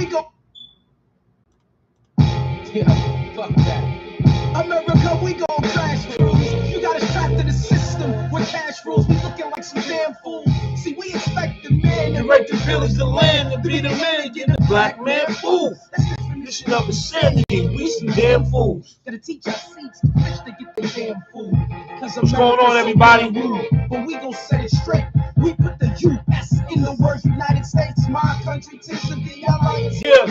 we go. Yeah, fuck that. America, we gon' crash rules. You got us trapped in the system with cash rules. We looking like some damn fools. See, we expect the man to make the village the land, to be the man to get the black man fooled. That's the definition of insanity. We some damn fools. Gotta teach our seats to fish to get the damn food. What's going on, everybody? But we gon' set it straight. We put the U.S. in the word United States. My country, tis of the alliance. Yeah,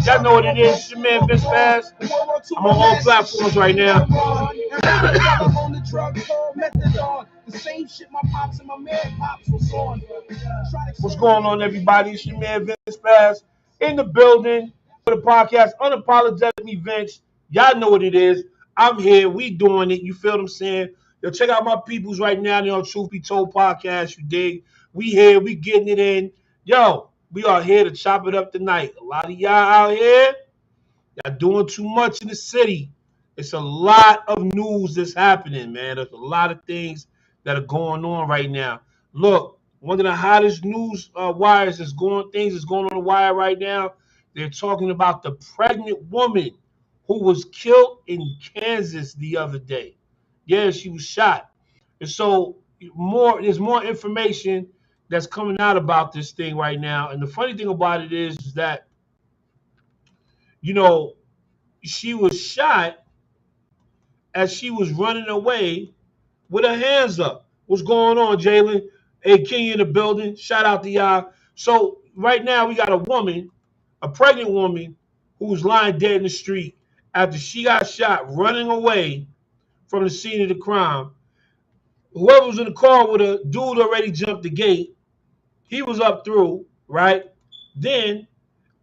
y'all know what it is. It's your man Vince Bass. I'm on all platforms right now. What's going on, everybody? It's your man Vince Bass in the building for the podcast, Unapologetically Vince. Y'all know what it is. I'm here. We doing it. You feel what I'm saying? Yo, check out my peoples right now. They're on Truth Be Told podcast. You dig? We here. We getting it in. Yo, we are here to chop it up tonight. A lot of y'all out here, y'all doing too much in the city. It's a lot of news that's happening, man. There's a lot of things that are going on right now. Look, one of the hottest news wires is going on the wire right now. They're talking about the pregnant woman who was killed in Kansas the other day. Yeah, she was shot. And so there's more information that's coming out about this thing right now. And the funny thing about it is that, you know, she was shot as she was running away with her hands up. What's going on, Jalen? Hey, King in the building. Shout out to y'all. So right now we got a woman, a pregnant woman, who was lying dead in the street after she got shot running away from the scene of the crime. Whoever was in the car with a dude already jumped the gate. He was up through, right? Then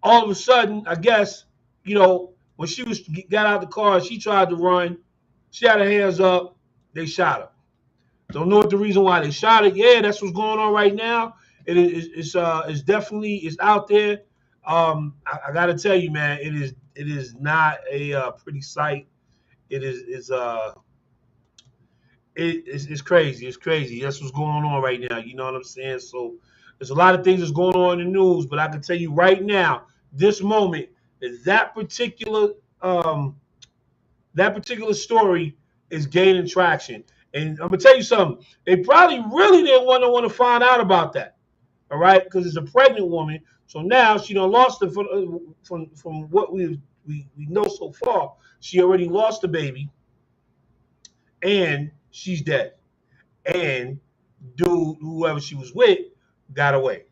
all of a sudden, I guess, you know, when she got out the car, she tried to run. She had her hands up. They shot her. Don't know what the reason why they shot her. Yeah, that's what's going on right now. It's definitely out there. I gotta tell you, man, it is not a pretty sight. It's crazy. It's crazy. That's what's going on right now. You know what I'm saying? So there's a lot of things that's going on in the news, but I can tell you right now, this moment, that particular story is gaining traction. And I'm gonna tell you something. They probably really didn't want to find out about that. All right, because it's a pregnant woman. So now she done lost it from what we know so far. She already lost the baby, and she's dead. And dude, whoever she was with, got away.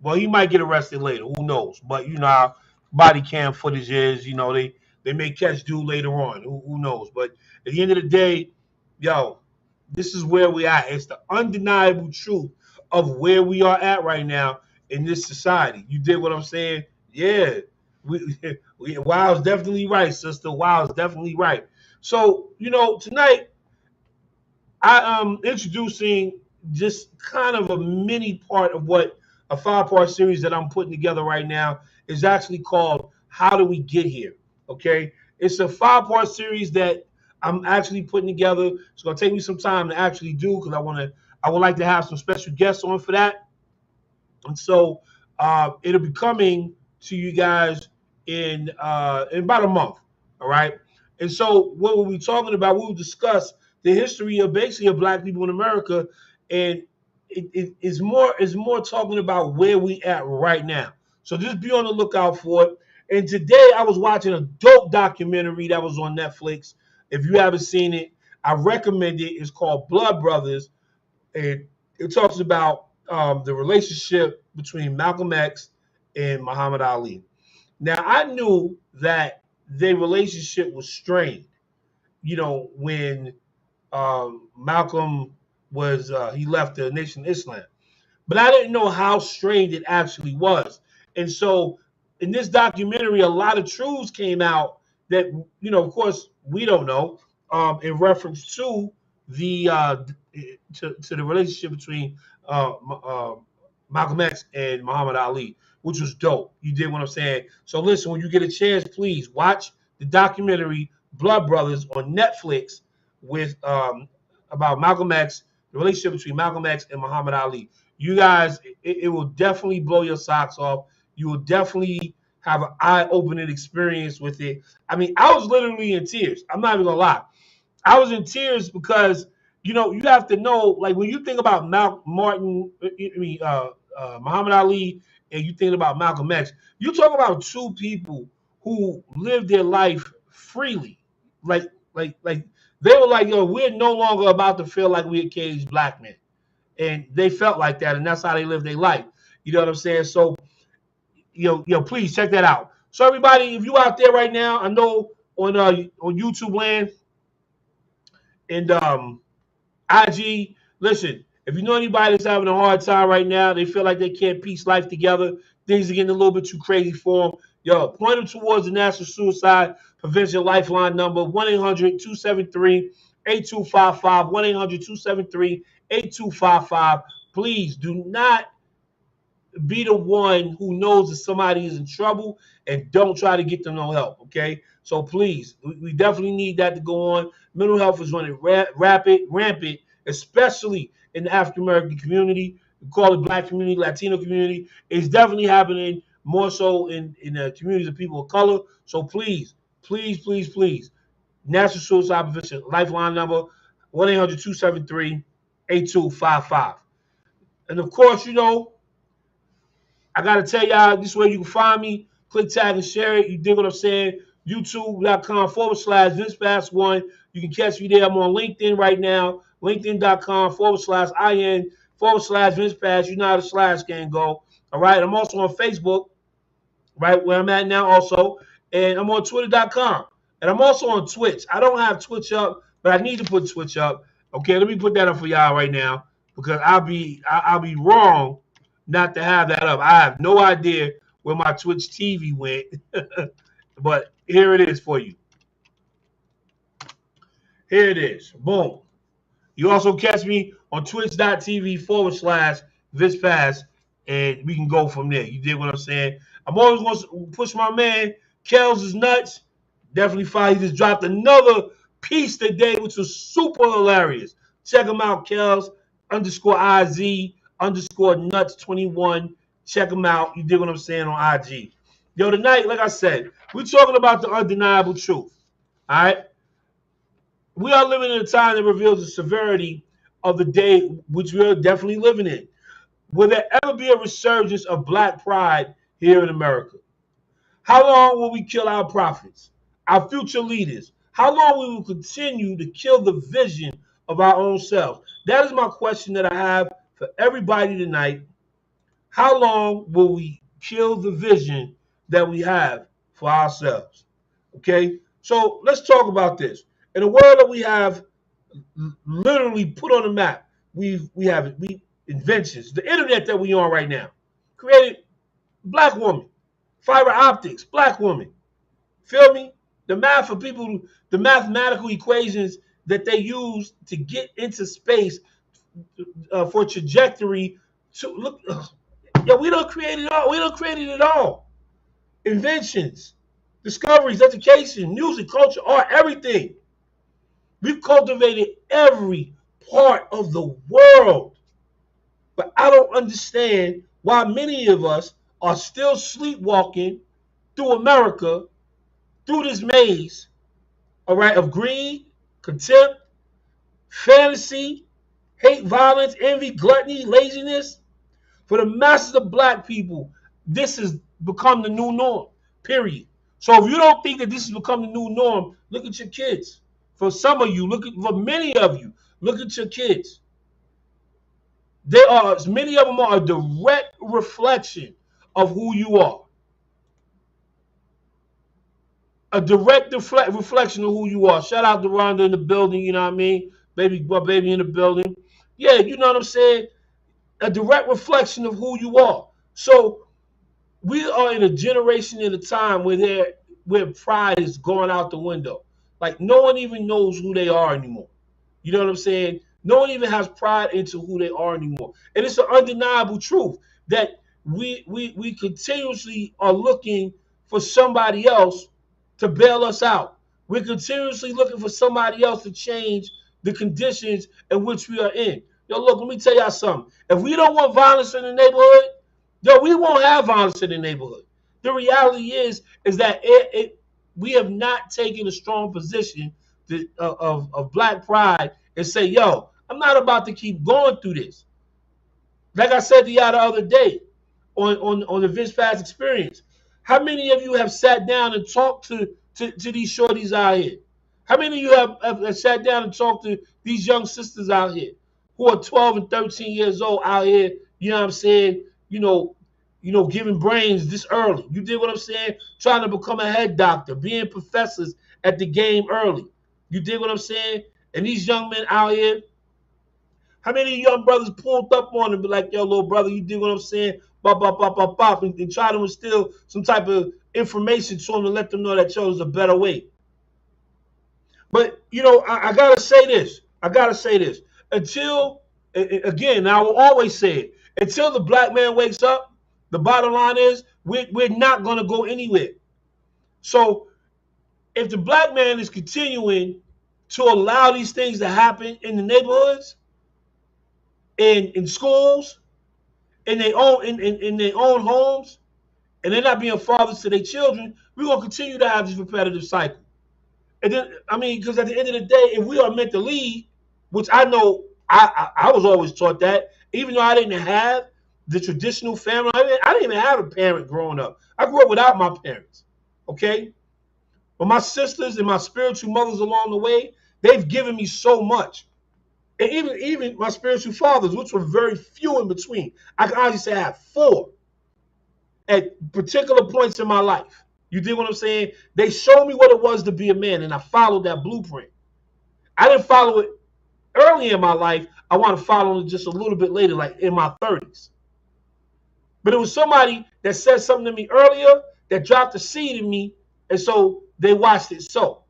Well, he might get arrested later. Who knows? But you know how body cam footage is. You know they may catch dude later on. Who knows? But at the end of the day, yo, this is where we at. It's the undeniable truth of where we are at right now in this society. You did what I'm saying? Yeah. Wow's definitely right, sister. Wow's definitely right. So, you know, tonight I am introducing just kind of a mini part of what a 5-part series that I'm putting together right now is actually called How Do We Get Here? Okay? It's a 5-part series that I'm actually putting together. It's gonna take me some time to actually do because I would like to have some special guests on for that. And so it'll be coming to you guys in about a month. All right. And so what we'll be talking about, we'll discuss the history of basically of Black people in America, and it is more talking about where we at right now. So just be on the lookout for it. And today I was watching a dope documentary that was on Netflix. If you haven't seen it, I recommend it. It's called Blood Brothers, and it talks about the relationship between Malcolm X and Muhammad Ali. Now, I knew that their relationship was strained, you know, when Malcolm was he left the Nation of Islam, but I didn't know how strained it actually was. And so, in this documentary, a lot of truths came out that, you know, of course, we don't know in reference to the to the relationship between Malcolm X and Muhammad Ali, which was dope. You did what I'm saying. So listen, when you get a chance, please watch the documentary Blood Brothers on Netflix with about Malcolm X, the relationship between Malcolm X and Muhammad Ali. You guys, it will definitely blow your socks off. You will definitely have an eye-opening experience with it. I mean, I was literally in tears. I'm not even gonna lie. I was in tears because you have to know, like when you think about Muhammad Ali, and you think about Malcolm X, you talk about two people who lived their life freely, like like they were like, yo, we're no longer about to feel like we're caged black men, and they felt like that, and that's how they lived their life. You know what I'm saying? So please check that out. So everybody, if you out there right now, I know on YouTube land and IG, listen, if you know anybody that's having a hard time right now, they feel like they can't piece life together, things are getting a little bit too crazy for them, yo, point them towards the National Suicide Prevention Lifeline number, 1-800-273-8255, 1-800-273-8255. Please do not be the one who knows that somebody is in trouble and don't try to get them no help. Okay, so please, we definitely need that to go on. Mental health is running rampant, especially in the African American community. We call it Black community, Latino community. It's definitely happening more so in the communities of people of color. So please, please, please, please, National Suicide Prevention Lifeline number, 1-800-273-8255. And of course, I got to tell y'all, this way you can find me. Click, tag, and share it. You dig what I'm saying? YouTube.com/VincePass1. You can catch me there. I'm on LinkedIn right now. LinkedIn.com/IN/VincePass. You know how the slash can go. All right. I'm also on Facebook, right where I'm at now also. And I'm on Twitter.com. And I'm also on Twitch. I don't have Twitch up, but I need to put Twitch up. Okay, let me put that up for y'all right now because I'll be wrong not to have that up. I have no idea where my Twitch TV went, but here it is for you. Here it is. Boom. You also catch me on twitch.tv/VincePass, and we can go from there. You dig what I'm saying? I'm always going to push my man. Kels is nuts. Definitely follow. He just dropped another piece today, which was super hilarious. Check him out, Kels _IZ_nuts21. Check him out. You dig what I'm saying on IG. Yo, tonight, like I said, we're talking about the undeniable truth. All right? We are living in a time that reveals the severity of the day which we are definitely living in. Will there ever be a resurgence of black pride here in America? How long will we kill our prophets, our future leaders? How long will we continue to kill the vision of our own selves? That is my question that I have for everybody tonight. How long will we kill the vision that we have for ourselves? Okay, so let's talk about this. In a world that we have literally put on the map, we have inventions, the internet that we on right now, created black woman, fiber optics, black woman. Feel me? The math for people, the mathematical equations that they use to get into space for trajectory to look. Yeah, we don't create it all. We don't create it all. Inventions, discoveries, education, music, culture, art, everything. We've cultivated every part of the world. But I don't understand why many of us are still sleepwalking through America, through this maze, all right, of greed, contempt, fantasy, hate, violence, envy, gluttony, laziness. For the masses of black people, this has become the new norm, period. So if you don't think that this has become the new norm, look at your kids. For some of you, for many of you, look at your kids. Many of them are a direct reflection of who you are. A direct reflection of who you are. Shout out to Rhonda in the building, you know what I mean? Baby in the building. Yeah, you know what I'm saying? A direct reflection of who you are. So we are in a generation in a time where pride is going out the window. Like no one even knows who they are anymore. You know what I'm saying? No one even has pride into who they are anymore. And it's an undeniable truth that we continuously are looking for somebody else to bail us out. We're continuously looking for somebody else to change the conditions in which we are in. Yo, look, let me tell y'all something. If we don't want violence in the neighborhood, yo, we won't have violence in the neighborhood. the reality is that we have not taken a strong position of black pride and say, yo, I'm not about to keep going through this. Like I said to y'all the other day on the Vince Paz experience, how many of you have sat down and talked to these shorties out here? How many of you have sat down and talked to these young sisters out here who are 12 and 13 years old out here, you know what I'm saying, giving brains this early. You dig what I'm saying? Trying to become a head doctor, being professors at the game early. You dig what I'm saying? And these young men out here, how many young brothers pulled up on him, be like, yo, little brother, you dig what I'm saying? Bop, bop, bop, bop, bop, and try to instill some type of information to them to let them know that, yo, there's a better way. But, I got to say this. Until, again, I will always say it, until the black man wakes up, the bottom line is we're not going to go anywhere. So if the black man is continuing to allow these things to happen in the neighborhoods, in schools, in their own homes, and they're not being fathers to their children, we're going to continue to have this repetitive cycle. And then, because at the end of the day, if we are meant to lead, which I know I was always taught that, even though I didn't have the traditional family, I didn't even have a parent growing up. I grew up without my parents, okay? But my sisters and my spiritual mothers along the way, they've given me so much. And even my spiritual fathers, which were very few in between. I can honestly say I have 4 at particular points in my life. You dig what I'm saying? They showed me what it was to be a man, and I followed that blueprint. I didn't follow it early in my life. I want to follow it just a little bit later, like in my 30s. But it was somebody that said something to me earlier that dropped a seed in me, and so they watched it sow.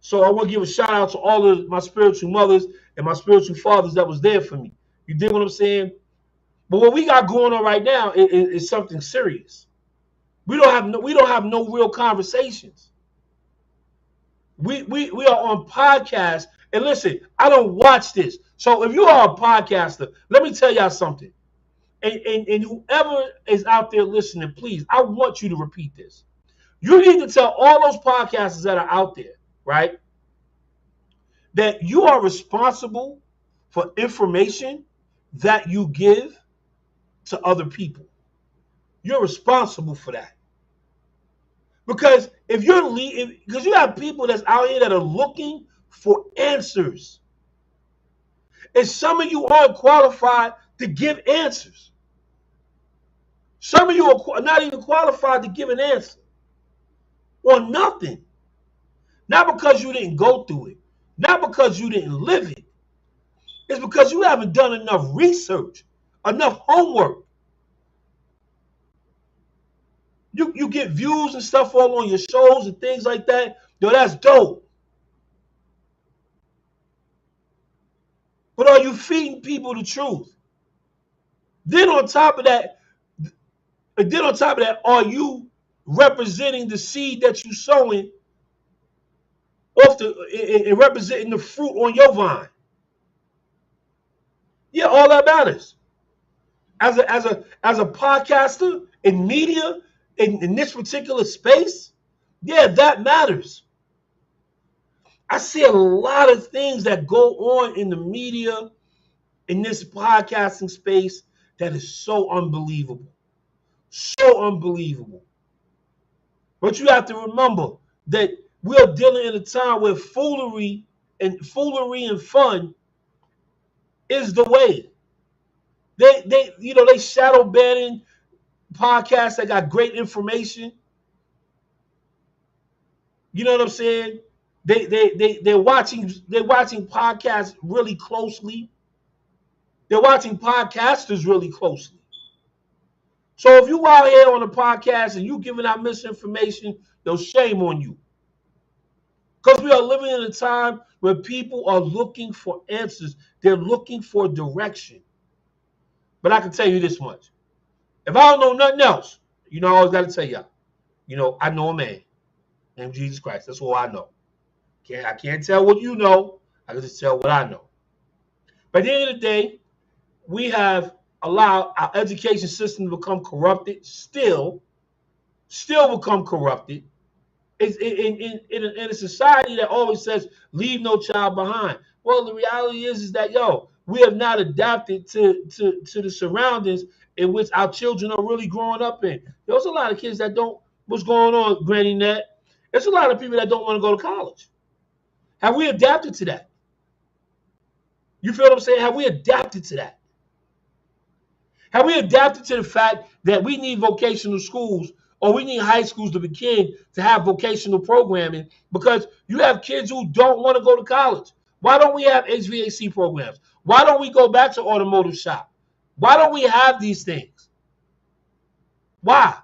So I want to give a shout out to all of my spiritual mothers and my spiritual fathers that was there for me. You dig what I'm saying? But what we got going on right now is something serious. We don't have no real conversations. We are on podcasts, and listen, I don't watch this. So if you are a podcaster, let me tell y'all something. And whoever is out there listening, please, I want you to repeat this. You need to tell all those podcasters that are out there, right, that you are responsible for information that you give to other people. You're responsible for that. Because if because you have people that's out here that are looking for answers. And some of you aren't qualified to give answers. Some of you are not even qualified to give an answer on nothing. Not because you didn't go through it. Not because you didn't live it. It's because you haven't done enough research, enough homework. You get views and stuff all on your shows and things like that. Yo, that's dope. But are you feeding people the truth? Then on top of that, are you representing the seed that you're sowing and representing the fruit on your vine? Yeah, all that matters. As a podcaster in media in this particular space, yeah, that matters. I see a lot of things that go on in the media in this podcasting space that is so unbelievable. So unbelievable. But you have to remember that we are dealing in a time where foolery and fun is the way. They shadow banning podcasts that got great information. You know what I'm saying? They're watching podcasts really closely. They're watching podcasters really closely. So if you out here on a podcast and you giving out misinformation, yo, shame on you. Because we are living in a time where people are looking for answers. They're looking for direction. But I can tell you this much. If I don't know nothing else, I always got to tell y'all, I know a man named Jesus Christ. That's all I know. I can't tell what you know. I can just tell what I know. But at the end of the day, we have allowed our education system to become corrupted still. still become corrupted. It's in a society that always says leave no child behind. Well, the reality is that we have not adapted to the surroundings in which our children are really growing up in. There's a lot of kids that don't. What's going on, Granny Net? There's a lot of people that don't want to go to college. Have we adapted to that? You feel what I'm saying? Have we adapted to that? Have we adapted to the fact that we need vocational schools or we need high schools to begin to have vocational programming because you have kids who don't want to go to college? Why don't we have HVAC programs? Why don't we go back to automotive shop? Why don't we have these things? Why?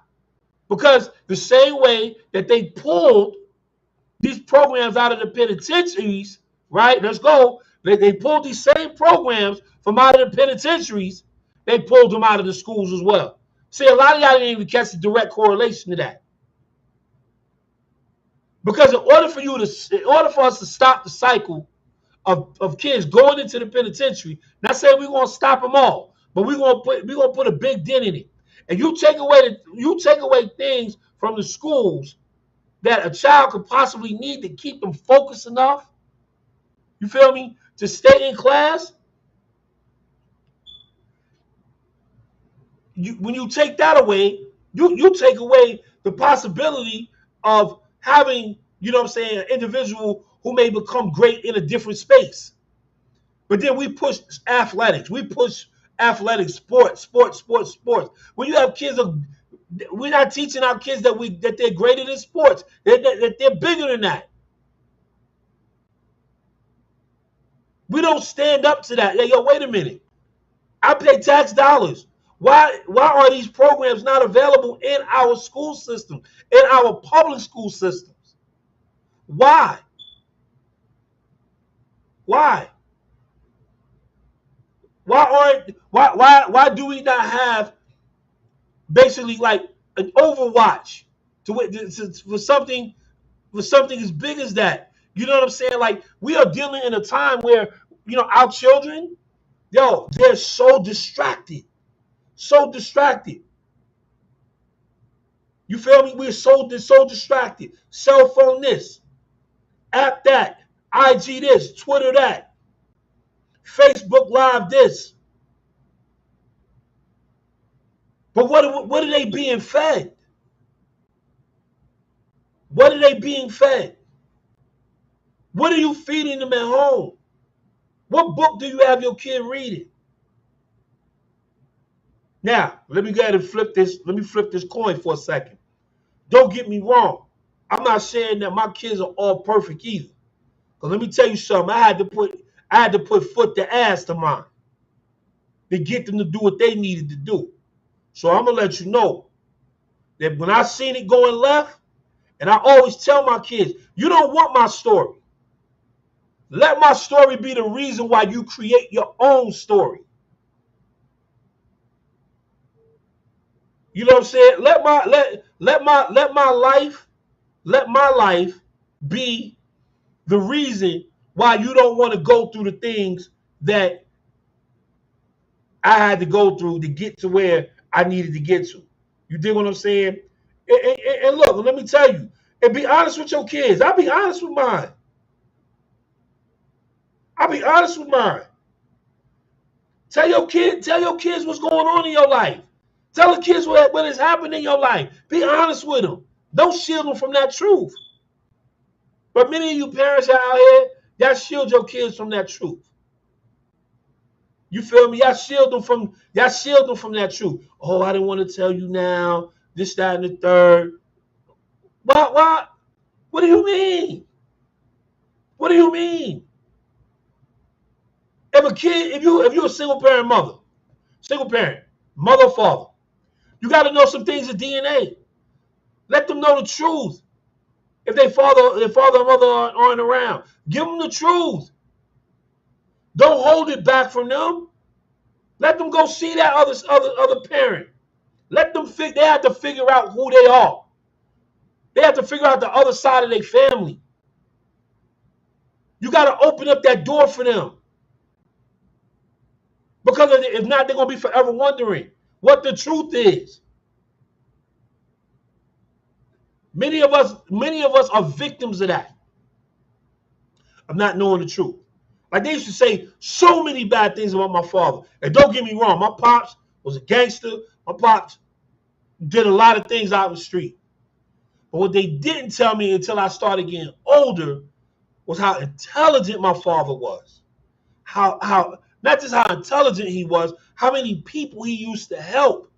Because the same way that they pulled these programs out of the penitentiaries, right? Let's go. They pulled these same programs from out of the penitentiaries. They pulled them out of the schools as well. See, a lot of y'all didn't even catch the direct correlation to that. Because in order for us to stop the cycle of kids going into the penitentiary, not saying we're gonna stop them all, but we're gonna put a big dent in it. And you take away things from the schools that a child could possibly need to keep them focused enough, you feel me, to stay in class. When you take that away, you take away the possibility of having, you know what I'm saying, an individual who may become great in a different space. But then we push athletics. We push athletics, sports. When you have kids, we're not teaching our kids that they're greater than sports. That they're bigger than that. We don't stand up to that. Yo, wait a minute. I pay tax dollars. Why are these programs not available in our school system, in our public school systems? Why? Why do we not have basically like an Overwatch for something as big as that? You know what I'm saying? Like, we are dealing in a time where, our children, they're so distracted. So distracted. You feel me? We're so distracted. Cell phone this, app that, IG this, Twitter that, Facebook Live this. But what are they being fed? What are they being fed? What are you feeding them at home? What book do you have your kid reading? Now, let me go ahead and flip this. Let me flip this coin for a second. Don't get me wrong. I'm not saying that my kids are all perfect either. But let me tell you something. I had to put foot to ass to mine to get them to do what they needed to do. So I'm gonna let you know that when I seen it going left, and I always tell my kids, you don't want my story. Let my story be the reason why you create your own story. You know what I'm saying? Let my life be the reason why you don't want to go through the things that I had to go through to get to where I needed to get to. You dig what I'm saying? And look, let me tell you, and be honest with your kids. I'll be honest with mine. Tell your kids what's going on in your life. Tell the kids what has happened in your life. Be honest with them. Don't shield them from that truth. But many of you parents out here, y'all shield your kids from that truth. You feel me? Y'all shield them from that truth. Oh, I didn't want to tell you now. This, that, and the third. Why? What do you mean? What do you mean? If a kid, if you're a single parent, mother or father, you got to know some things of DNA. Let them know the truth. If their father and mother aren't around, give them the truth. Don't hold it back from them. Let them go see that other parent. Let them they have to figure out who they are. They have to figure out the other side of their family. You got to open up that door for them. Because if not, they're going to be forever wondering what the truth is. Many of us are victims of that, of not knowing the truth. Like they used to say so many bad things about my father. And don't get me wrong, my pops was a gangster. My pops did a lot of things out in the street. But what they didn't tell me until I started getting older was how intelligent my father was. How not just how intelligent he was, how many people he used to help.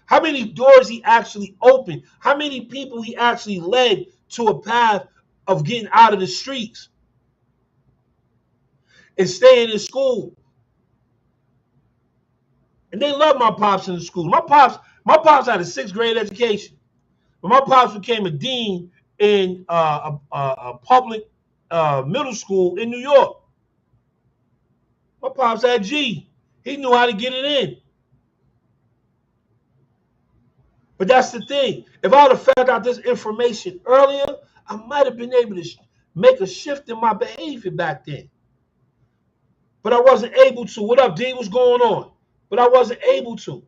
How many doors he actually opened. How many people he actually led to a path of getting out of the streets and staying in school. And they love my pops in the school. My pops had a sixth grade education. But my pops became a dean in a public middle school in New York. My pops had G. He knew how to get it in. But that's the thing. If I would have found out this information earlier, I might have been able to make a shift in my behavior back then. But I wasn't able to. What up, D? What's going on? But I wasn't able to.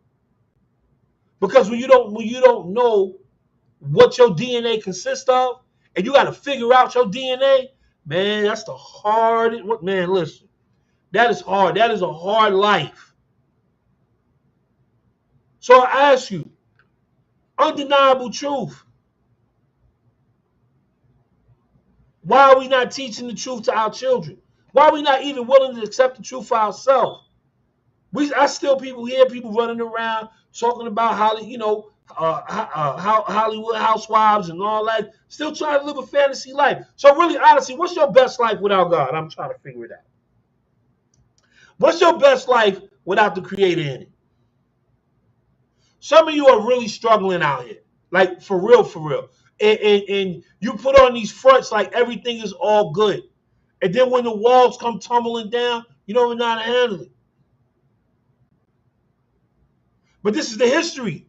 Because when you don't know what your DNA consists of, and you got to figure out your DNA, man, that's the hardest. Man, listen, that is hard. That is a hard life. So I ask you, undeniable truth. Why are we not teaching the truth to our children? Why are we not even willing to accept the truth for ourselves? I still hear people running around talking about Hollywood housewives and all that, still trying to live a fantasy life. So really, honestly, what's your best life without God? I'm trying to figure it out. What's your best life without the Creator in it? Some of you are really struggling out here, like for real, for real. And you put on these fronts like everything is all good. And then when the walls come tumbling down, you don't even know how to handle it. But this is the history.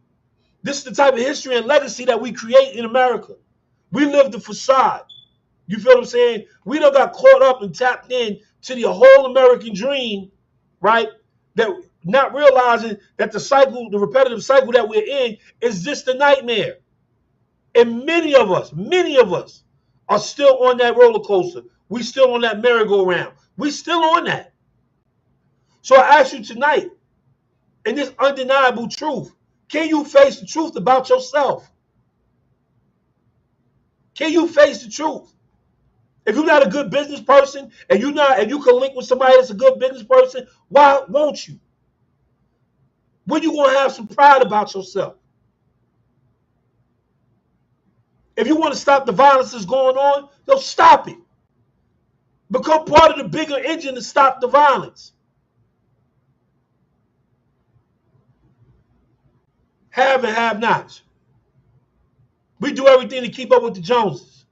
This is the type of history and legacy that we create in America. We live the facade. You feel what I'm saying? We done got caught up and tapped in to the whole American dream, right? That not realizing that the repetitive cycle that we're in is just a nightmare. And many of us are still on that roller coaster. We still on that merry-go-round. We still on that. So I ask you tonight, in this undeniable truth, can you face the truth about yourself? Can you face the truth? If you're not a good business person and you can link with somebody that's a good business person, why won't you? When you gonna have some pride about yourself? If you want to stop the violence that's going on, stop it. Become part of the bigger engine to stop the violence. Have and have nots. We do everything to keep up with the Joneses.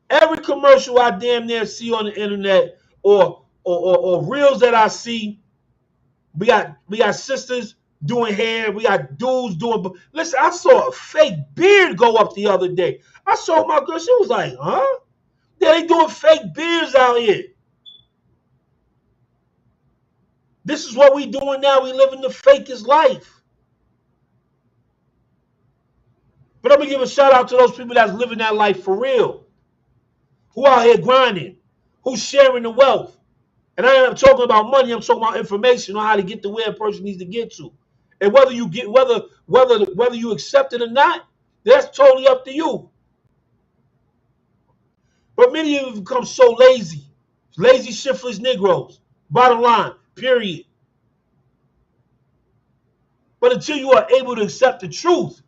Every commercial I damn near see on the internet or reels that I see, we got sisters doing hair, we got dudes doing. Listen, I saw a fake beard go up the other day. I saw my girl, she was like, huh? Yeah, they doing fake beards out here. This is what we doing now. We living the fakest life. But I'm going to give a shout out to those people that's living that life for real. Who out here grinding. Who's sharing the wealth. And I ain't talking about money. I'm talking about information on how to get to where a person needs to get to. And whether you accept it or not, that's totally up to you. But many of you have become so lazy. Lazy, shiftless Negroes. Bottom line, period. But until you are able to accept the truth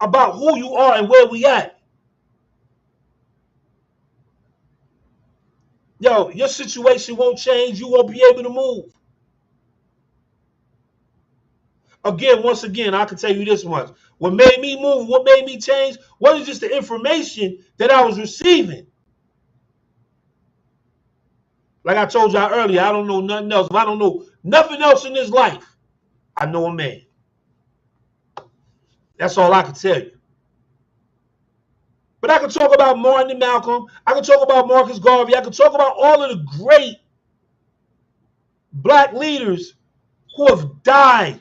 about who you are and where we at, your situation won't change. You won't be able to move. Once again, I can tell you this much. What made me move, what made me change, wasn't just the information that I was receiving. Like I told y'all earlier, I don't know nothing else. If I don't know nothing else in this life, I know a man. That's all I can tell you. But I can talk about Martin and Malcolm. I can talk about Marcus Garvey. I can talk about all of the great black leaders who have died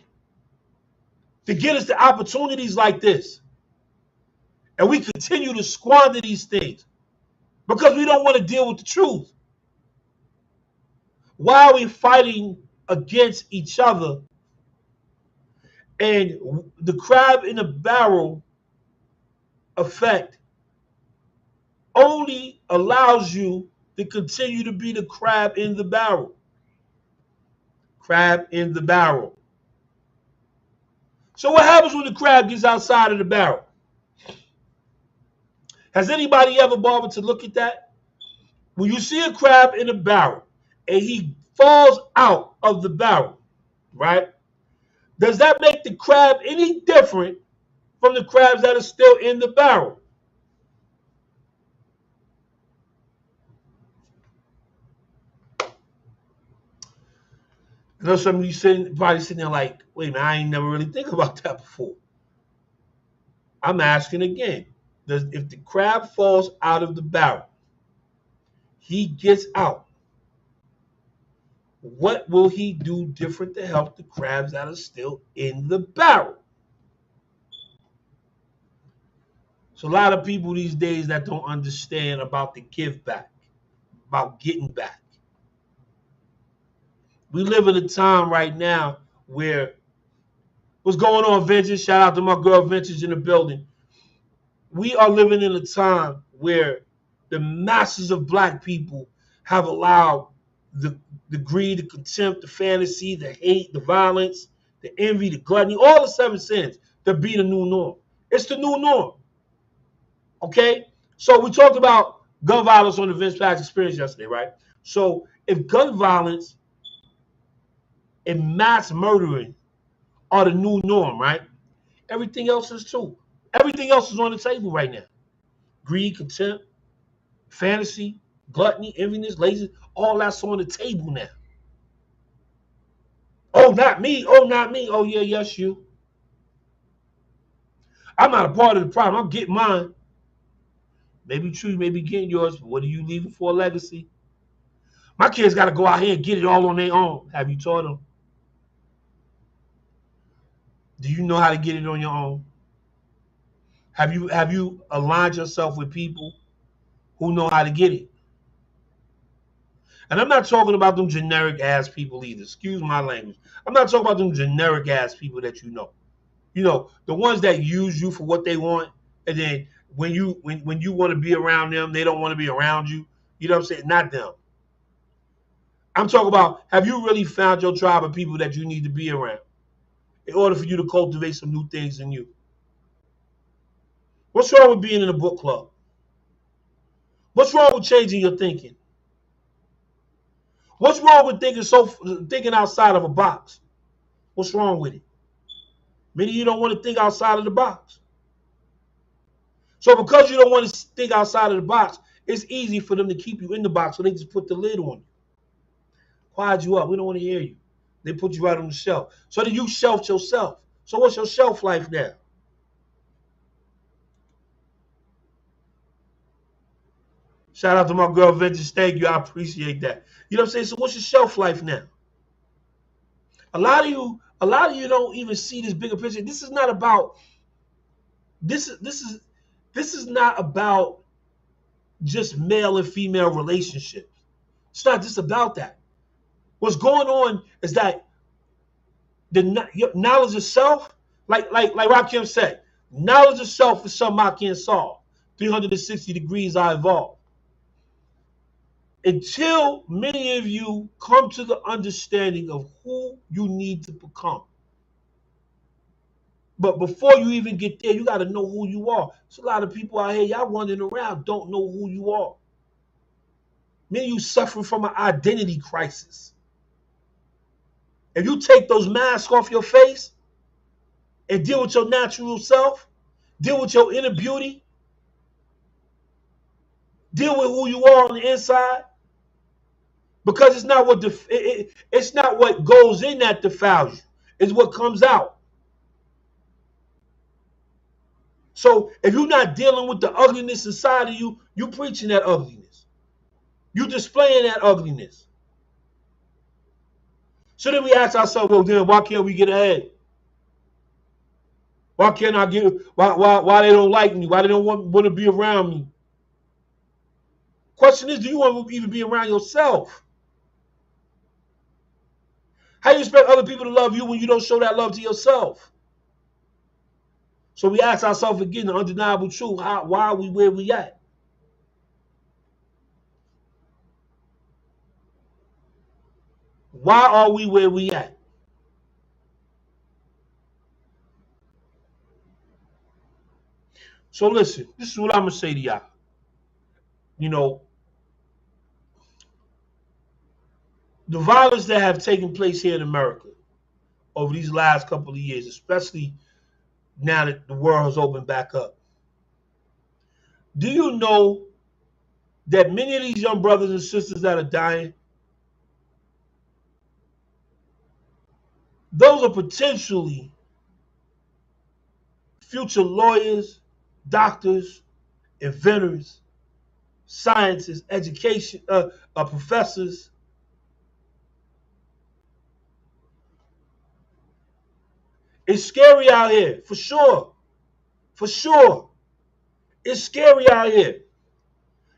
to get us the opportunities like this. And we continue to squander these things because we don't want to deal with the truth. Why are we fighting against each other? And the crab in the barrel effect only allows you to continue to be the crab in the barrel. Crab in the barrel. So what happens when the crab gets outside of the barrel? Has anybody ever bothered to look at that? When you see a crab in a barrel and he falls out of the barrel, right? Does that make the crab any different from the crabs that are still in the barrel? I know some of you probably sitting there like, wait a minute, I ain't never really think about that before. I'm asking again. If the crab falls out of the barrel, he gets out, what will he do different to help the crabs that are still in the barrel? So a lot of people these days that don't understand about the give back, about getting back. We live in a time right now where what's going on, Vintage? Shout out to my girl Vintage in the building. We are living in a time where the masses of black people have allowed the greed, the contempt, the fantasy, the hate, the violence, the envy, the gluttony, all the 7 sins to be the new norm. It's the new norm. Okay? So we talked about gun violence on the Vince Pax experience yesterday, right? So if gun violence and mass murdering are the new norm, right? Everything else is too. Everything else is on the table right now. Greed, contempt, fantasy, gluttony, enviness, laziness, all that's on the table now. Oh, not me. Oh, not me. Oh, yeah, yes, you. I'm not a part of the problem. I'm getting mine. Maybe true, maybe getting yours, but what are you leaving for a legacy? My kids got to go out here and get it all on their own. Have you taught them? Do you know how to get it on your own? Have you aligned yourself with people who know how to get it? And I'm not talking about them generic ass people either. Excuse my language. I'm not talking about them generic ass people that you know. You know, the ones that use you for what they want, and then when you want to be around them, they don't want to be around you. You know what I'm saying? Not them. I'm talking about, have you really found your tribe of people that you need to be around in order for you to cultivate some new things in you? What's wrong with being in a book club? What's wrong with changing your thinking? What's wrong with thinking outside of a box? What's wrong with it? Many of you don't want to think outside of the box. So because you don't want to think outside of the box, it's easy for them to keep you in the box, so they just put the lid on you. Quiet you up. We don't want to hear you. They put you right on the shelf. So then you shelved yourself. So what's your shelf life now? Shout out to my girl Vintage. Thank you. I appreciate that. You know what I'm saying? So what's your shelf life now? A lot of you don't even see this bigger picture. This is not about this is not about just male and female relationships. It's not just about that. What's going on is that your knowledge of self, like Rakim said, knowledge of self is something I can't solve. 360 degrees I evolve. Until many of you come to the understanding of who you need to become. But before you even get there, you got to know who you are. There's a lot of people out here, y'all running around, don't know who you are. Many of you suffering from an identity crisis. If you take those masks off your face and deal with your natural self, deal with your inner beauty, deal with who you are on the inside, because it's not what it's not what goes in that defiles you. It's what comes out. So if you're not dealing with the ugliness inside of you, you preaching that ugliness. You displaying that ugliness. So then we ask ourselves, well, then why can't we get ahead? Why can't I get? Why they don't like me? Why they don't want to be around me? Question is, do you want to even be around yourself? How you expect other people to love you when you don't show that love to yourself? So we ask ourselves again the undeniable truth: why are we where we at? Why are we where we at? So listen, this is what I'm gonna say to y'all. You know, the violence that have taken place here in America over these last couple of years, especially now that the world has opened back up. Do you know that many of these young brothers and sisters that are dying, those are potentially future lawyers, doctors, inventors, scientists, education, professors. It's scary out here, for sure. For sure. It's scary out here.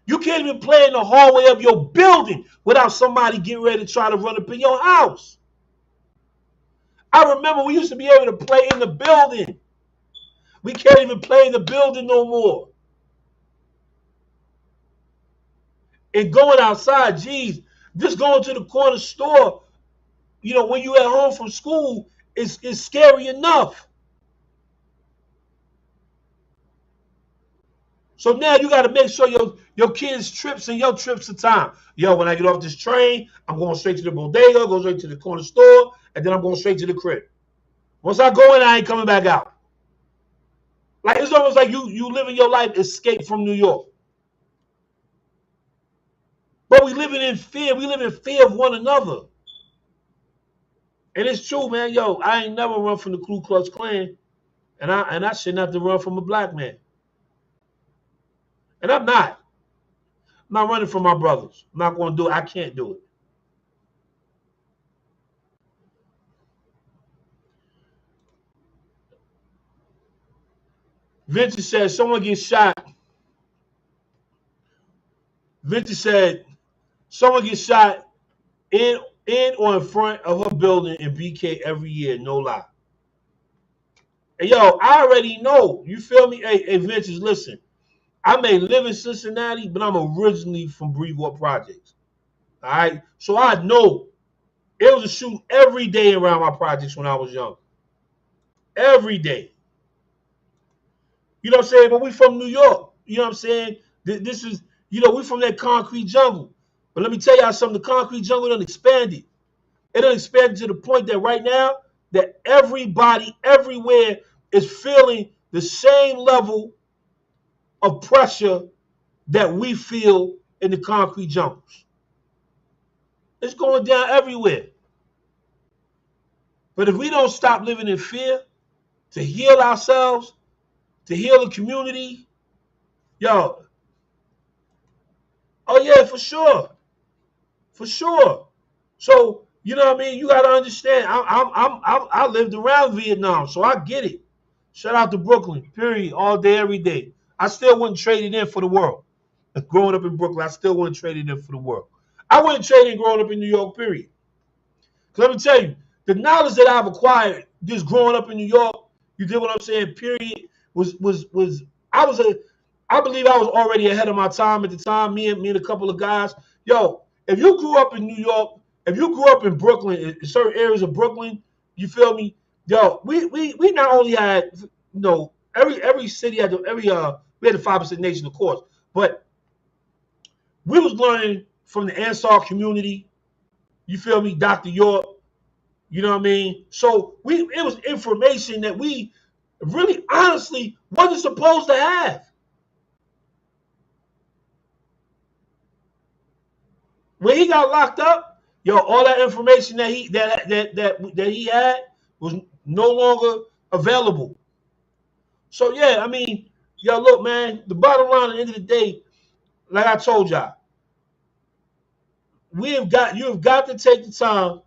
You can't even play in the hallway of your building without somebody getting ready to try to run up in your house. I remember we used to be able to play in the building. We can't even play in the building no more. And going outside, geez, just going to the corner store, when you at home from school, is scary enough. So now you got to make sure your kids' trips and your trips are time. Yo, when I get off this train, I'm going straight to the bodega, go straight to the corner store, and then I'm going straight to the crib. Once I go in, I ain't coming back out. Like it's almost like you living your life escape from New York. But we living in fear. We live in fear of one another. And it's true, man. Yo, I ain't never run from the Ku Klux Klan, and I shouldn't have to run from a black man. And I'm not. I'm not running from my brothers. I'm not going to do it. I can't do it. Vincent said someone gets shot. Vincent said someone gets shot in or in front of her building in BK every year. No lie. Hey, yo, I already know. You feel me? Hey, Vincent, listen. I may live in Cincinnati, but I'm originally from Brevoort Projects. All right. So I know it was a shooting every day around my projects when I was young. Every day. You know what I'm saying? But we from New York. You know what I'm saying? This is, we from that concrete jungle. But let me tell y'all something. The concrete jungle done expanded. It done expanded to the point that right now, that everybody everywhere is feeling the same level of pressure that we feel in the concrete jungles. It's going down everywhere. But if we don't stop living in fear to heal ourselves, to heal the community, yo, oh yeah, for sure, for sure. So you know what I mean. You got to understand. I lived around Vietnam, so I get it. Shout out to Brooklyn. Period. All day, every day. I still wouldn't trade it in for the world. Growing up in Brooklyn, I still wouldn't trade it in for the world. I wouldn't trade in growing up in New York. Period. Because let me tell you, the knowledge that I've acquired just growing up in New York, you did what I'm saying, period, was I was a I believe I was already ahead of my time at the time, me and a couple of guys. Yo, if you grew up in New York, if you grew up in Brooklyn, in certain areas of Brooklyn, you feel me? Yo, we not only had every city had every we had the 5% nation, of course, but we was learning from the Ansar community, you feel me, Dr. York. You know what I mean? So it was information that we really honestly wasn't supposed to have. When he got locked up, yo, all that information that he had was no longer available. So yeah, I mean, yo, look, man, the bottom line at the end of the day, like I told y'all, you have got to take the time.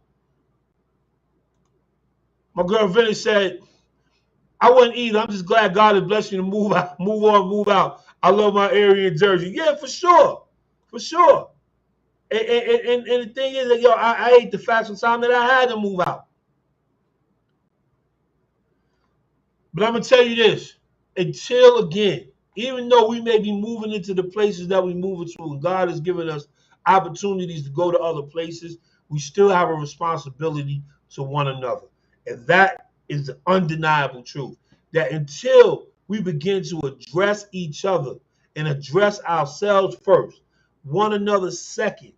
My girl Vinny said, I wouldn't either. I'm just glad God has blessed me to move out, move on, move out. I love my area in Jersey. Yeah, for sure. For sure. And the thing is that, yo, I hate the fact sometimes that I had to move out. But I'm going to tell you this. Until again, even though we may be moving into the places that we move into, and God has given us opportunities to go to other places, we still have a responsibility to one another. And that is the undeniable truth. That until we begin to address each other and address ourselves first, one another second,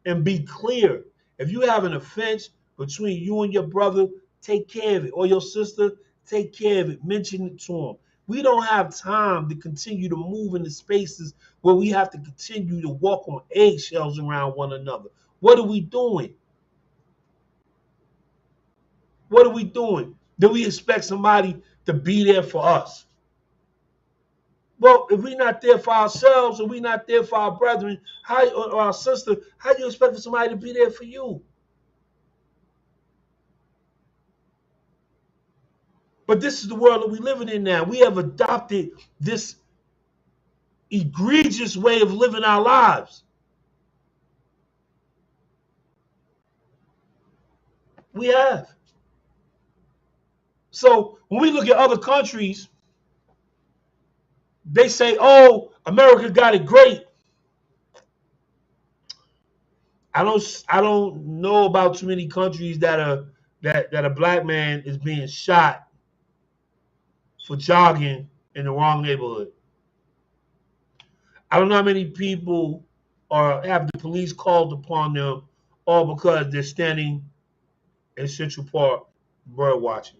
and be clear. If you have an offense between you and your brother, take care of it. Or your sister, take care of it. Mention it to them. We don't have time to continue to move into spaces where we have to continue to walk on eggshells around one another. What are we doing? What are we doing? Do we expect somebody to be there for us? Well, if we're not there for ourselves or we're not there for our brethren, how, or our sister, how do you expect for somebody to be there for you? But this is the world that we're living in now. We have adopted this egregious way of living our lives. We have. So when we look at other countries, they say, "Oh, America got it great." I don't know about too many countries that a black man is being shot for jogging in the wrong neighborhood. I don't know how many people are have the police called upon them all because they're standing in Central Park bird watching.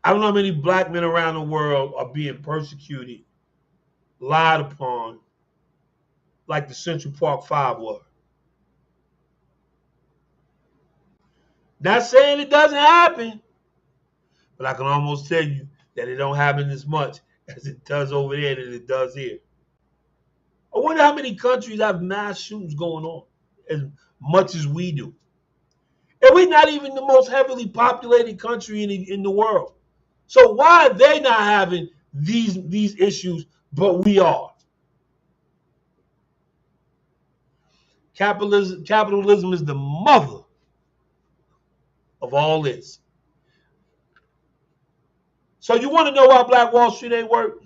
I don't know how many black men around the world are being persecuted, lied upon, like the Central Park Five were. Not saying it doesn't happen, but I can almost tell you that it don't happen as much as it does over there than it does here. I wonder how many countries have mass shootings going on as much as we do. And we're not even the most heavily populated country in the world. So why are they not having these issues, but we are? Capitalism is the mother of all this. So you want to know why Black Wall Street ain't work?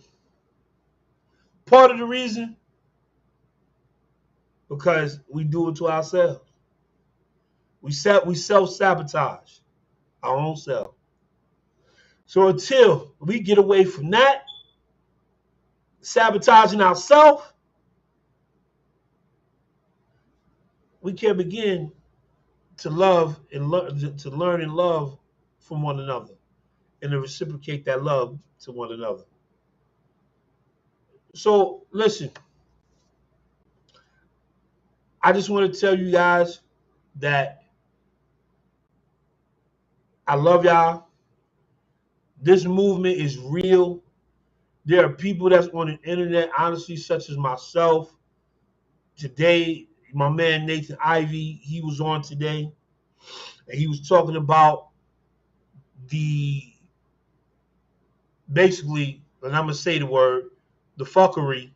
Part of the reason, because we do it to ourselves. We self-sabotage our own self. So until we get away from that, sabotaging ourselves, we can begin to love and to learn and love from one another and to reciprocate that love to one another. So listen, I just want to tell you guys that I love y'all. This movement is real. There are people that's on the internet, honestly, such as myself. Today, my man Nathan Ivy, he was on today, and he was talking about the basically, and I'm gonna say the word, the fuckery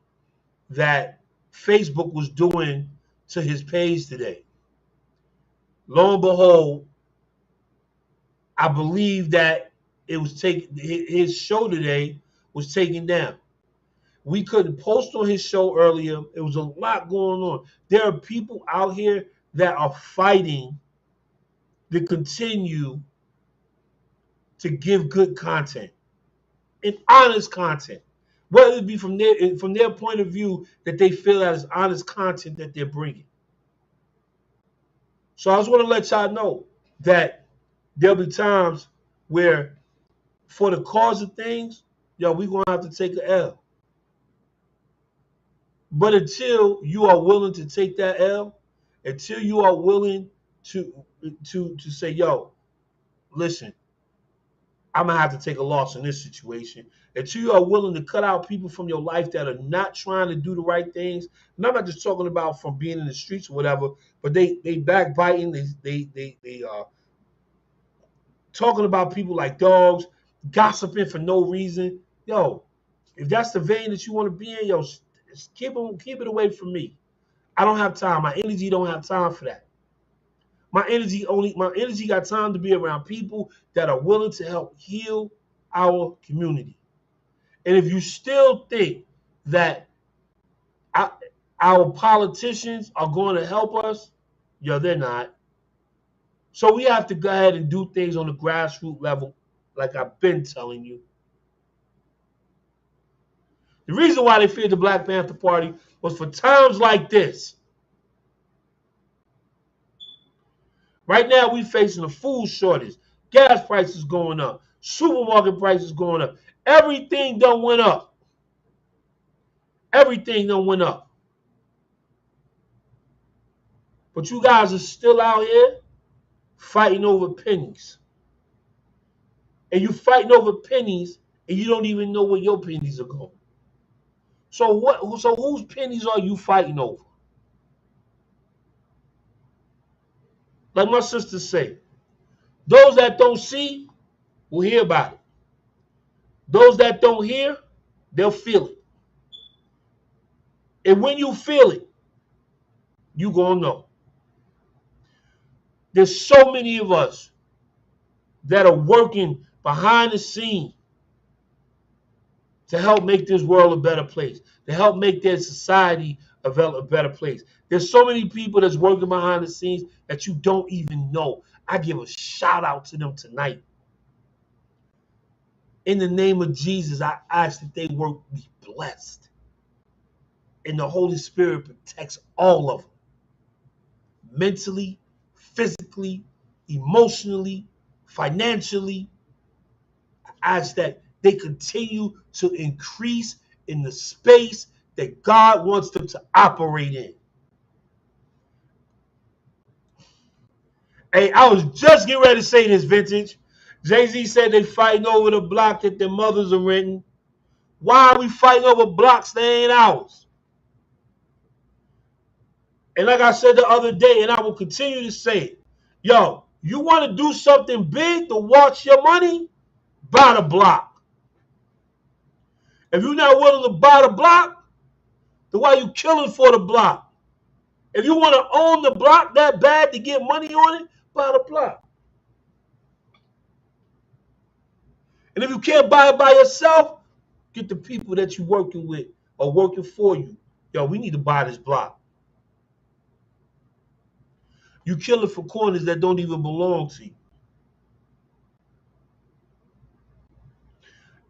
that Facebook was doing to his page today. Lo and behold, I believe that it was taken. His show today was taken down. We couldn't post on his show earlier. It was a lot going on. There are people out here that are fighting to continue to give good content and honest content, whether it be from their point of view that they feel that is honest content that they're bringing. So I just want to let y'all know that there'll be times where, for the cause of things, yo, we're gonna have to take a L. But until you are willing to take that L, until you are willing to say, yo, listen, I'm gonna have to take a loss in this situation. Until you are willing to cut out people from your life that are not trying to do the right things. And I'm not just talking about from being in the streets or whatever, but they backbiting, they talking about people like dogs, gossiping for no reason. Yo, if that's the vein that you want to be in, yo, keep it away from me. I don't have time. My energy don't have time for that. My energy got time to be around people that are willing to help heal our community. And if you still think that our politicians are going to help us, yo, they're not. So we have to go ahead and do things on the grassroots level, like I've been telling you. The reason why they feared the Black Panther Party was for times like this. Right now, we're facing a food shortage. Gas prices going up. Supermarket prices going up. Everything done went up. Everything done went up. But you guys are still out here fighting over pennies. And you fighting over pennies, and you don't even know where your pennies are going. So what? So whose pennies are you fighting over? Like my sister say, those that don't see will hear about it. Those that don't hear, they'll feel it. And when you feel it, you gonna know. There's so many of us that are working behind the scenes to help make this world a better place, to help make their society a better place. There's so many people that's working behind the scenes that you don't even know. I give a shout out to them tonight. In the name of Jesus, I ask that they work be blessed. And the Holy Spirit protects all of them. Mentally, physically, emotionally, financially. I ask that they continue to increase in the space that God wants them to operate in. Hey, I was just getting ready to say this, Vintage. Jay-Z said they fighting over the block that their mothers are renting. Why are we fighting over blocks that ain't ours? And like I said the other day, and I will continue to say it, yo, you want to do something big to watch your money? Buy the block. If you're not willing to buy the block, then why are you killing for the block? If you want to own the block that bad to get money on it, buy the block. And if you can't buy it by yourself, get the people that you're working with or working for you. Yo, we need to buy this block. You killing for corners that don't even belong to you.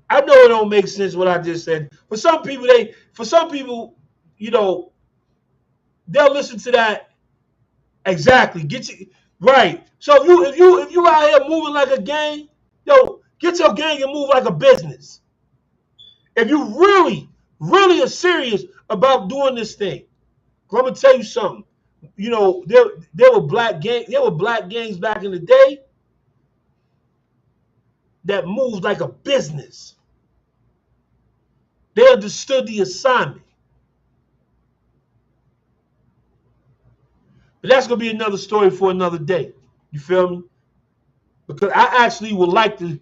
I know it don't make sense what I just said. For some people, you know, they'll listen to that exactly. Get you right. So if you out here moving like a gang, yo, get your gang and move like a business. If you really are serious about doing this thing, I'm gonna tell you something. You know, there were black gangs back in the day that moved like a business. They understood the assignment. But that's gonna be another story for another day. You feel me? Because I actually would like to.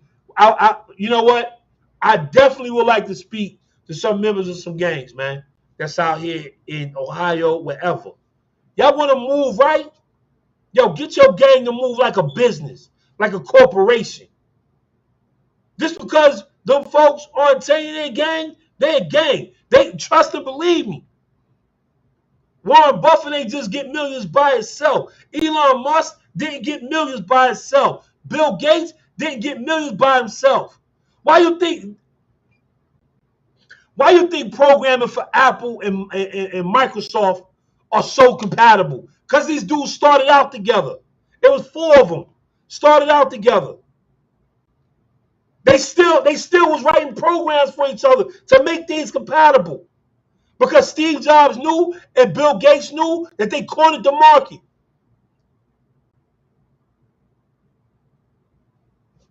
You know what? I definitely would like to speak to some members of some gangs, man. That's out here in Ohio, wherever. Y'all want to move right? Yo, get your gang to move like a business, like a corporation. Just because them folks aren't saying they're a gang, they're a gang. They trust and believe me. Warren Buffett ain't just get millions by itself. Elon Musk didn't get millions by itself. Bill Gates didn't get millions by himself. Why you think programming for Apple and Microsoft are so compatible? Because these dudes started out together. It was 4 of them started out together. They still was writing programs for each other to make things compatible. Because Steve Jobs knew and Bill Gates knew that they cornered the market.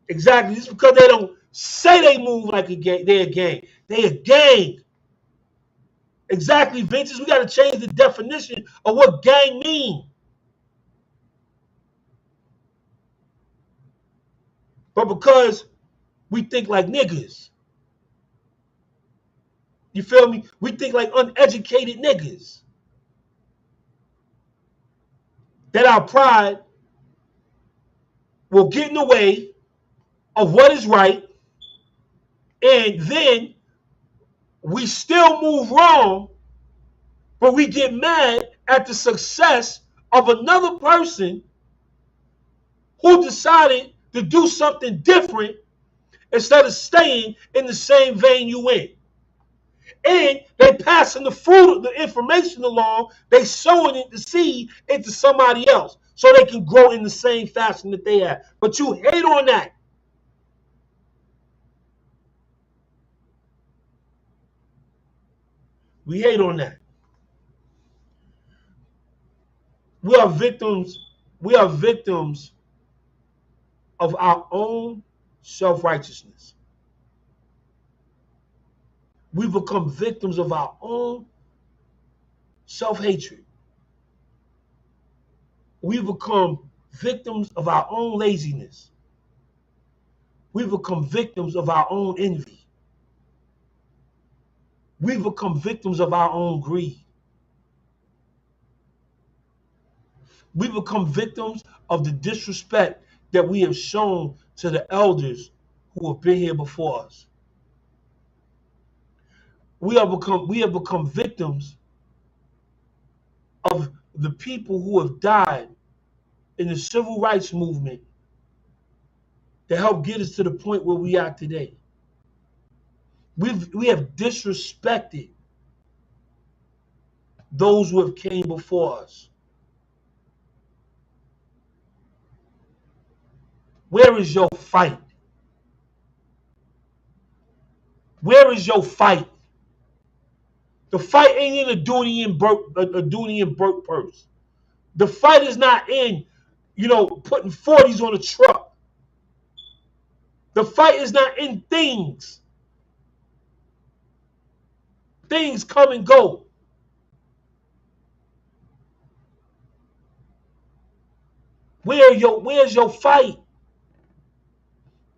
Exactly. Just because they don't say they move like a gang, they're a gang. They a gang. Exactly, Vinces. We got to change the definition of what gang mean. But because we think like niggas, you feel me? We think like uneducated niggas. That our pride will get in the way of what is right, and then we still move wrong, but we get mad at the success of another person who decided to do something different instead of staying in the same vein you in. And they passing the fruit of the information along, they sowing it, the seed, into somebody else so they can grow in the same fashion that they have. But you hate on that. We hate on that. We are victims. We are victims of our own self-righteousness. We become victims of our own self-hatred. We become victims of our own laziness. We become victims of our own envy. We become victims of our own greed. We become victims of the disrespect that we have shown to the elders who have been here before us. We have become victims of the people who have died in the civil rights movement to help get us to the point where we are today. We have disrespected those who have came before us. Where is your fight? Where is your fight? The fight ain't in a Dooney and Burke purse. The fight is not in, putting 40s on a truck. The fight is not in things. Things come and go. Where's your fight?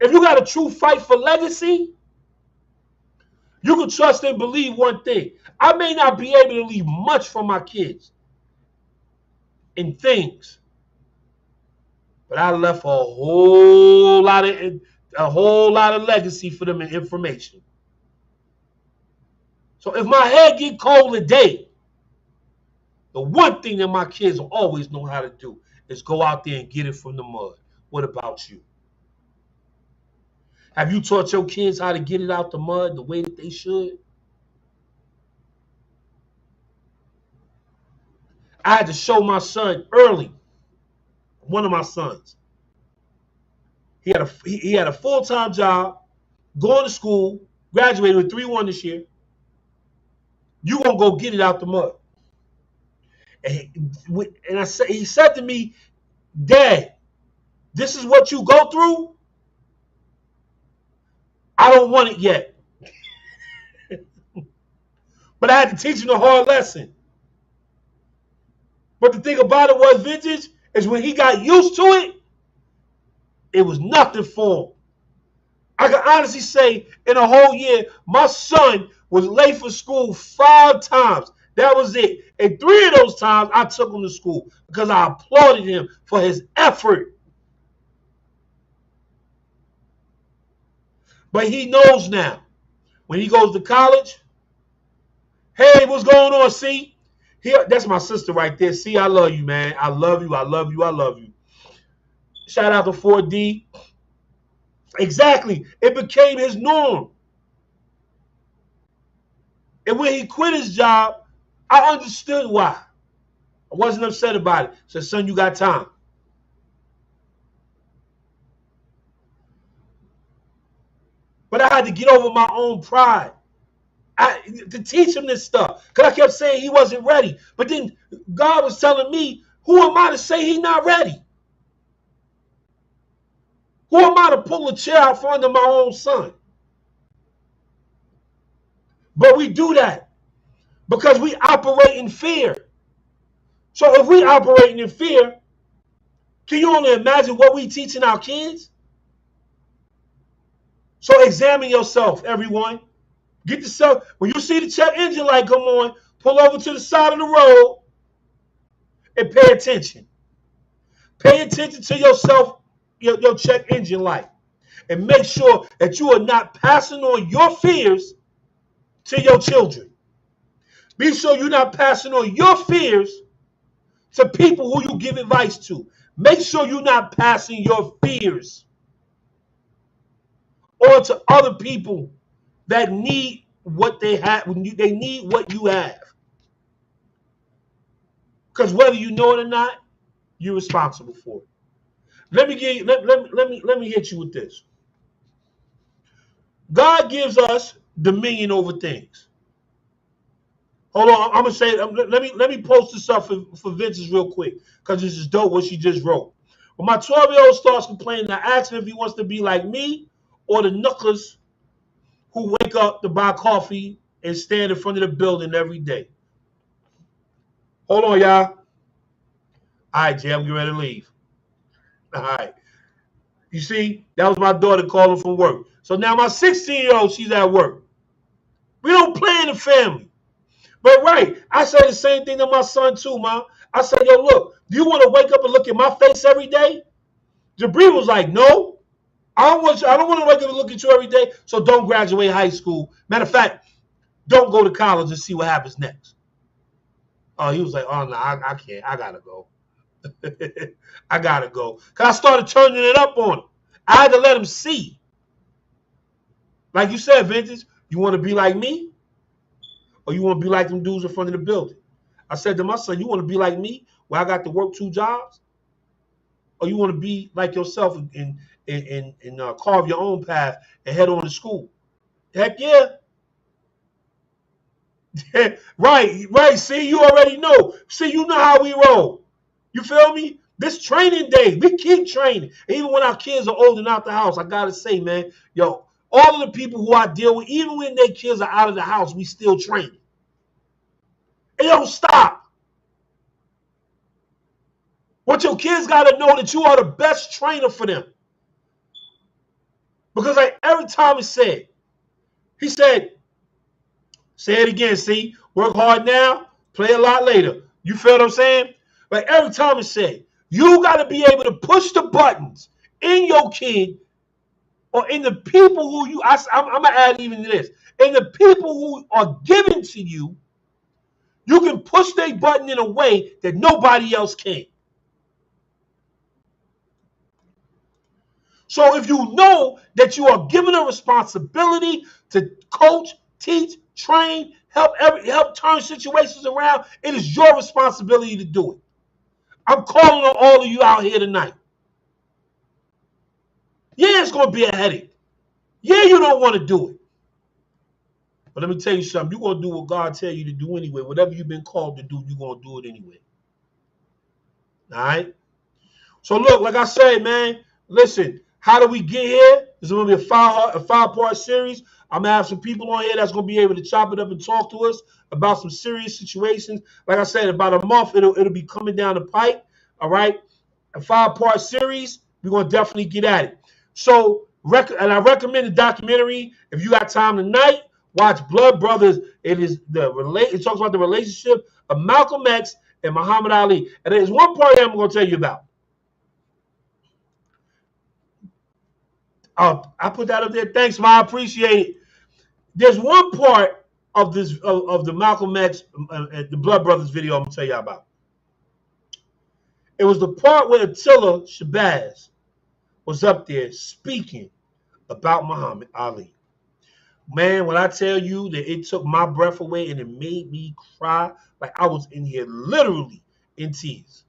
If you got a true fight for legacy, you can trust and believe one thing. I may not be able to leave much for my kids in things, but I left a whole lot of legacy for them in information. So if my head get cold today, the one thing that my kids will always know how to do is go out there and get it from the mud. What about you? Have you taught your kids how to get it out the mud the way that they should? I had to show my son early, one of my sons. He had a full-time job, going to school, graduated with 3.1 this year. You gonna go get it out the mud. And he said to me, Dad, this is what you go through? I don't want it yet. But I had to teach him the hard lesson. But the thing about it was, vintage, is when he got used to it, it was nothing for him. I can honestly say in a whole year, my son was late for school 5 times. That was it. And 3 of those times I took him to school because I applauded him for his effort. But he knows now. When he goes to college, hey, what's going on, C? That's my sister right there. C, I love you, man. I love you. I love you. I love you. Shout out to 4D. Exactly. It became his norm. And when he quit his job, I understood why. I wasn't upset about it. I said, son, you got time. But I had to get over my own pride to teach him this stuff. Because I kept saying he wasn't ready. But then God was telling me, who am I to say he's not ready? Who am I to pull a chair out from under my own son? But we do that because we operate in fear. So if we operate in fear, can you only imagine what we teaching our kids? So examine yourself, everyone. Get yourself, when you see the check engine light come on, pull over to the side of the road and pay attention. Pay attention to yourself, your check engine light. And make sure that you are not passing on your fears to your children. Be sure you're not passing on your fears to people who you give advice to. Make sure you're not passing your fears on to other people that need what they have. They need what you have. Because whether you know it or not, you're responsible for it. Let me hit you with this. God gives us dominion over things. Hold on, I'm gonna say. Let me post this up for Vinces real quick because this is dope what she just wrote. When my 12-year-old starts complaining, I ask him if he wants to be like me or the knuckers who wake up to buy coffee and stand in front of the building every day. Hold on, y'all. All right, Jay, I'm getting ready to leave. All right. You see, that was my daughter calling from work. So now my 16-year-old, she's at work. We don't play in the family. But right, I say the same thing to my son too, Mom. I say, yo, look, do you want to wake up and look at my face every day? Jabri was like, no. I don't want to wake up and look at you every day, so don't graduate high school. Matter of fact, don't go to college and see what happens next. Oh, he was like, oh, no, I can't. I got to go. I got to go. Because I started turning it up on him. I had to let him see. Like you said, Vintage, you want to be like me? Or you want to be like them dudes in front of the building? I said to my son, you want to be like me where I got to work 2 jobs? Or you want to be like yourself and carve your own path and head on to school? Heck yeah. Right. See, you already know. See, you know how we roll. You feel me? This training day, we keep training. Even when our kids are old and out the house, I got to say, man, yo, all of the people who I deal with, even when their kids are out of the house, we still training. It don't stop. What your kids got to know that you are the best trainer for them. Because like every time he said, say it again, see, work hard now, play a lot later. You feel what I'm saying? Like every time he said, you got to be able to push the buttons in your kid or in the people who you, I'm going to add even to this, in the people who are given to you, you can push their button in a way that nobody else can. So if you know that you are given a responsibility to coach, teach, train, help turn situations around, it is your responsibility to do it. I'm calling on all of you out here tonight. Yeah, it's going to be a headache. Yeah, you don't want to do it. But let me tell you something. You're going to do what God tells you to do anyway. Whatever you've been called to do, you're going to do it anyway. All right? So look, like I said, man, listen, how do we get here? This is going to be a five-part series. I'm going to have some people on here that's going to be able to chop it up and talk to us about some serious situations. Like I said, about a month, it'll be coming down the pipe. All right? A 5-part series. We're going to definitely get at it. So, and I recommend the documentary. If you got time tonight, watch Blood Brothers. It talks about the relationship of Malcolm X and Muhammad Ali. And there's one part I'm going to tell you about. I put that up there. Thanks, man. I appreciate it. There's one part of this of the Malcolm X, the Blood Brothers video I'm going to tell you about. It was the part where Attila Shabazz was up there speaking about Muhammad Ali. Man, when I tell you that it took my breath away and it made me cry, like I was in here literally in tears.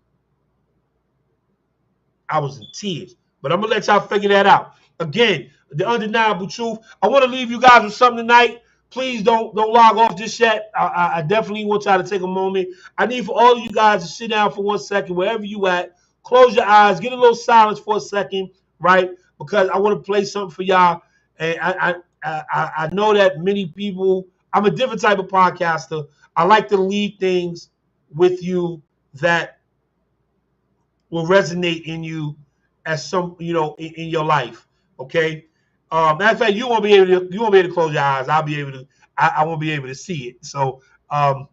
I was in tears. But I'm going to let y'all figure that out. Again, the undeniable truth. I want to leave you guys with something tonight. Please don't log off just yet. I definitely want y'all to take a moment. I need for all of you guys to sit down for 1 second, wherever you at. Close your eyes. Get a little silence for a second, right? Because I want to play something for y'all. And I know that many people, I'm a different type of podcaster. I like to leave things with you that will resonate in you as some, in your life. Okay. Matter of fact, you won't be able to close your eyes. I'll be able to. I won't be able to see it. So I'm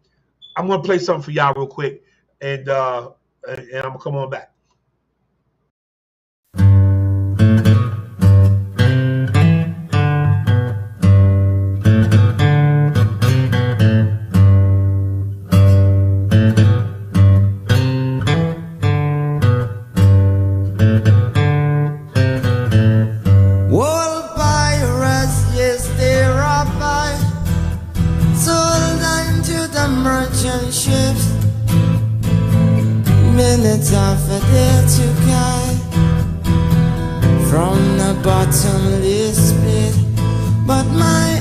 gonna play something for y'all real quick, and I'm gonna come on back. Ships, minutes of a day to guide from the bottomless pit, but my